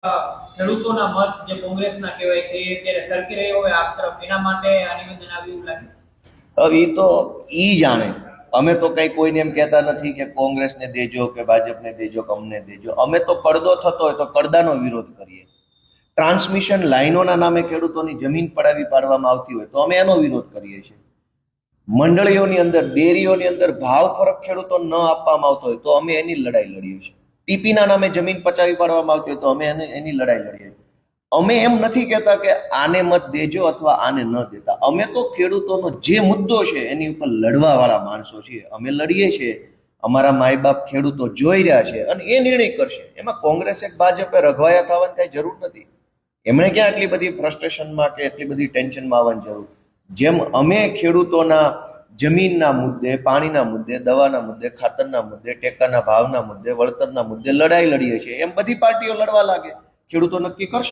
ખેડૂતોના મત જે કોંગ્રેસના કહેવાય છે એ અત્યારે સરકી રહ્યો હોય આપ તરફ, એના માટે આ નિવેદન આવ્યું લાગે છે? હવે એ તો ઈ જાણે. અમે તો કઈ કોઈને એમ કહેતા નથી કે કોંગ્રેસને દેજો કે ભાજપને દેજો કે અમને દેજો. અમે તો પડદો થતો હોય તો પડદાનો વિરોધ કરીએ. ટ્રાન્સમિશન લાઈનોના નામે ખેડૂતોની જમીન પડાવી પાડવામાં આવતી હોય તો અમે એનો વિરોધ કરીએ છીએ. મંડળીઓની અંદર, ડેરીઓની અંદર ભાવ ફરક ખેડૂતોને ન આપવામાં આવતો હોય તો અમે એની લડાઈ લડીએ છીએ. ટીપીના નામે જમીન પચાવી પાડવામાં આવતી હોય તો અમે એની લડાઈ લડીએ છીએ. અમે એમ નથી કહેતા કે આને મત દેજો અથવા આને ન દેતા. અમે તો ખેડૂતોનો જે મુદ્દો છે એની ઉપર લડવા વાળા માણસો છીએ. અમે લડીએ છીએ. અમારા માય બાપ ખેડૂતો જોઈ રહ્યા છે અને એ નિર્ણય કરશે. એમાં કોંગ્રેસ કે ભાજપે રઘવાયા થવાની કઈ જરૂર નથી. એમણે ક્યાં એટલી બધી ફ્રસ્ટ્રેશનમાં કે એટલી બધી ટેન્શનમાં આવવાની જરૂર. જેમ અમે ખેડૂતોના જમીનના મુદ્દે, પાણીના મુદ્દે, દવાના મુદ્દે, ખાતરના મુદ્દે, ટેકાના ભાવના મુદ્દે, વળતરના મુદ્દે લડાઈ લડીએ છીએ, એમ બધી પાર્ટીઓ લડવા લાગે. ખેડૂતો નક્કી કરશે.